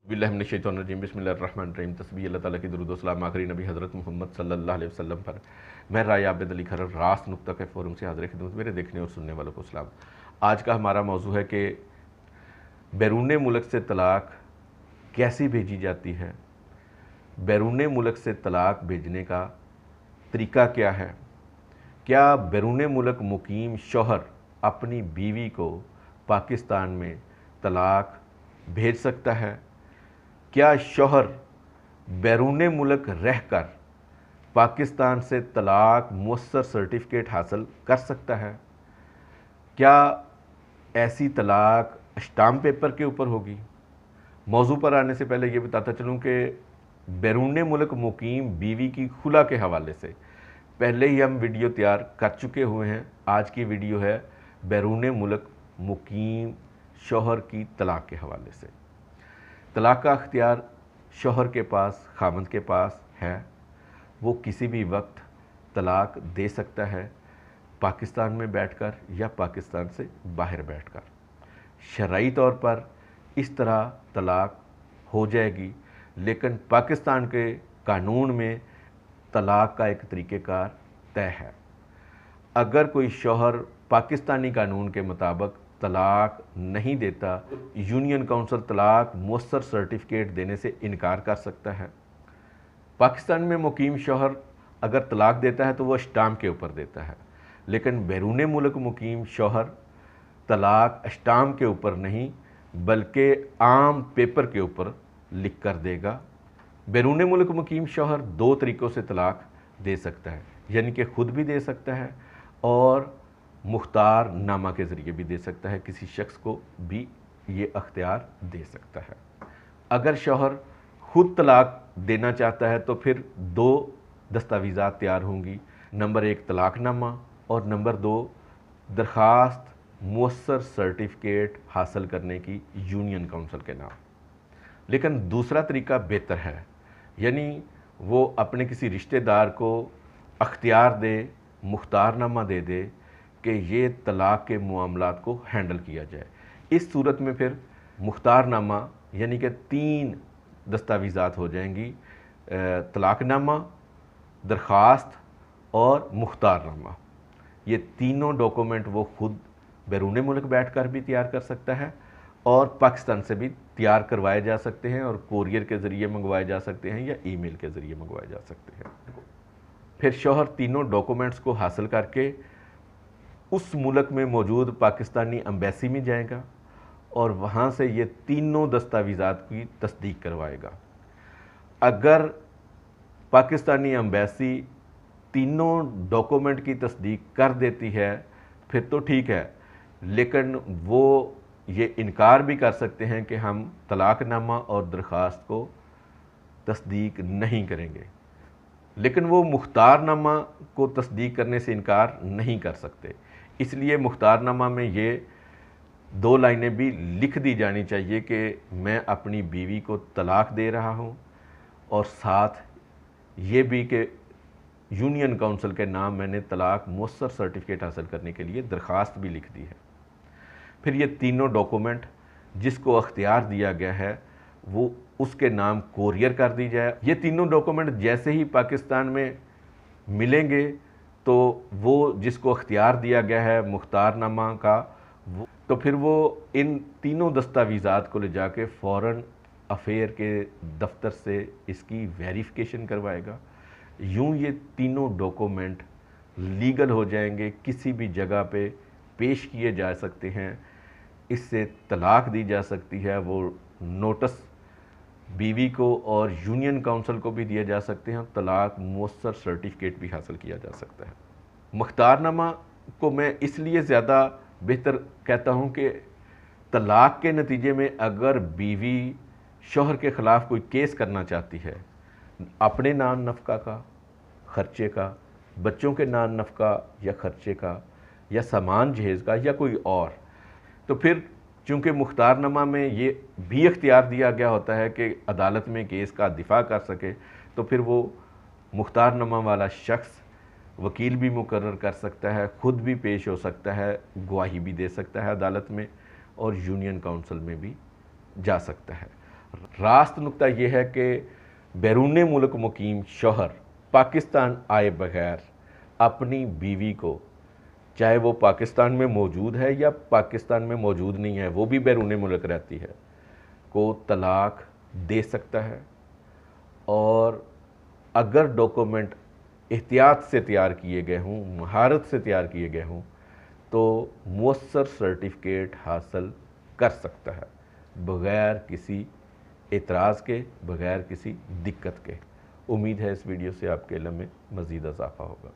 बिस्मिल्लाहिर्रहमानिर्रहीम बिस्मिल्लाहिर्रहमानिर्रहीम तस्बीह अल्लाह ताला की दुरूद व सलाम आखिरी नबी हज़रत मोहम्मद सल्लल्लाहु अलैहि वसल्लम पर। मैं राय आबिद अली खरर रास नुक्ता के फ़ोरम से हाज़िर खिदमत। मेरे देखने और सुनने वालों को सलाम। आज का हमारा मौजू है कि बैरून मुल्क से तलाक कैसी भेजी जाती है, बैरून मुल्क से तलाक भेजने का तरीका क्या है, क्या बैरून मुल्क मुकीम शौहर अपनी बीवी को पाकिस्तान में तलाक भेज सकता है, क्या शौहर बैरून मुल्क रहकर पाकिस्तान से तलाक मुअस्सर सर्टिफिकेट हासिल कर सकता है, क्या ऐसी तलाक स्टाम्प पेपर के ऊपर होगी। मौजू पर आने से पहले ये बताता चलूँ कि बैरून मुल्क मुकीम बीवी की खुला के हवाले से पहले ही हम वीडियो तैयार कर चुके हुए हैं। आज की वीडियो है बैरून मुल्क मुकीम शौहर की तलाक के हवाले से। तलाक का अख्तियार शौहर के पास, खामद के पास है। वो किसी भी वक्त तलाक दे सकता है, पाकिस्तान में बैठकर या पाकिस्तान से बाहर बैठकर। शरई तौर पर इस तरह तलाक हो जाएगी, लेकिन पाकिस्तान के कानून में तलाक का एक तरीक़ेकार तय है। अगर कोई शौहर पाकिस्तानी कानून के मुताबिक तलाक नहीं देता, यूनियन काउंसिल तलाक मुअस्सर सर्टिफिकेट देने से इनकार कर सकता है। पाकिस्तान में मुकीम शौहर अगर तलाक देता है तो वह स्टाम्प के ऊपर देता है, लेकिन बैरून मुल्क मुकीम शौहर तलाक स्टाम्प के ऊपर नहीं बल्कि आम पेपर के ऊपर लिख कर देगा। बैरून मुल्क मुकीम शौहर दो तरीक़ों से तलाक दे सकता है, यानी कि ख़ुद भी दे सकता है और मुख्तार नामा के ज़रिए भी दे सकता है। किसी शख्स को भी ये अख्तियार दे सकता है। अगर शौहर ख़ुद तलाक देना चाहता है तो फिर दो दस्तावेज़ात तैयार होंगी। नंबर 1 तलाकनामा और नंबर 2 दरख्वास्त मुअस्सर सर्टिफिकेट हासिल करने की यूनियन काउंसिल के नाम। लेकिन दूसरा तरीका बेहतर है, यानी वो अपने किसी रिश्तेदार को अख्तियार दे, मुख्तारनामा दे दे कि ये तलाक के मामलात को हैंडल किया जाए। इस सूरत में फिर मुख्तारनामा यानी कि 3 दस्तावेज़ात हो जाएंगी, तलाकनामा, दरख्वास्त और मुख्तारनामा। ये तीनों डॉक्यूमेंट वो ख़ुद बैरून मुल्क बैठकर भी तैयार कर सकता है और पाकिस्तान से भी तैयार करवाए जा सकते हैं और कोरियर के ज़रिए मंगवाए जा सकते हैं या ईमेल के ज़रिए मंगवाए जा सकते हैं। फिर शौहर तीनों डॉक्यूमेंट्स को हासिल करके उस मुल्क में मौजूद पाकिस्तानी एम्बेसी में जाएगा और वहाँ से ये तीनों दस्तावेज़ात की तस्दीक करवाएगा। अगर पाकिस्तानी एम्बेसी तीनों डॉक्यूमेंट की तस्दीक कर देती है फिर तो ठीक है, लेकिन वो ये इनकार भी कर सकते हैं कि हम तलाकनामा और दरख्वास्त को तस्दीक नहीं करेंगे, लेकिन वो मुख्तारनामा को तस्दीक करने से इनकार नहीं कर सकते। इसलिए मुख्तारनामा में ये 2 लाइनें भी लिख दी जानी चाहिए कि मैं अपनी बीवी को तलाक दे रहा हूँ और साथ ये भी कि यूनियन काउंसिल के नाम मैंने तलाक मुअस्सर सर्टिफिकेट हासिल करने के लिए दरख्वास्त भी लिख दी है। फिर ये तीनों डॉक्यूमेंट जिसको अख्तियार दिया गया है वो उसके नाम कोरियर कर दी जाए। ये तीनों डॉक्यूमेंट जैसे ही पाकिस्तान में मिलेंगे तो वो जिसको अख्तियार दिया गया है मुख्तारनामा का, वो तो फिर वो इन तीनों दस्तावेज़ात को ले जाके फ़ौरन अफेयर के दफ्तर से इसकी वेरिफिकेशन करवाएगा। यूँ ये तीनों डॉक्यूमेंट लीगल हो जाएंगे, किसी भी जगह पे पेश किए जा सकते हैं, इससे तलाक दी जा सकती है। वो नोटिस बीवी को और यूनियन काउंसिल को भी दिए जा सकते हैं, तलाक मुअस्सर सर्टिफिकेट भी हासिल किया जा सकता है। मुख्तारनामा को मैं इसलिए ज़्यादा बेहतर कहता हूँ कि तलाक के नतीजे में अगर बीवी शौहर के ख़िलाफ़ कोई केस करना चाहती है, अपने नान नफ़का का, ख़र्चे का, बच्चों के नान नफ़का या ख़र्चे का या सामान जहेज़ का या कोई और, तो फिर चूँकि मुख्तारनामा में ये भी इख्तियार दिया गया होता है कि अदालत में केस का दिफा कर सके, तो फिर वो मुख्तारनामा वाला शख्स वकील भी मुकर्रर कर सकता है, ख़ुद भी पेश हो सकता है, गवाही भी दे सकता है अदालत में और यूनियन काउंसिल में भी जा सकता है। راست نقطہ یہ ہے کہ بیرون ملک مقیم شوہر پاکستان آئے بغیر اپنی بیوی کو، چاہے وہ پاکستان میں موجود ہے یا پاکستان میں موجود نہیں ہے، وہ بھی بیرون ملک رہتی ہے، کو طلاق دے سکتا ہے، اور اگر ڈاکومنٹ احتیاط سے تیار کیے گئے ہوں، مہارت سے تیار کیے گئے ہوں، تو مؤثر سرٹیفکیٹ حاصل کر سکتا ہے بغیر کسی اعتراض کے، بغیر کسی دقت کے۔ امید ہے اس ویڈیو سے آپ کے علم میں مزید اضافہ ہوگا۔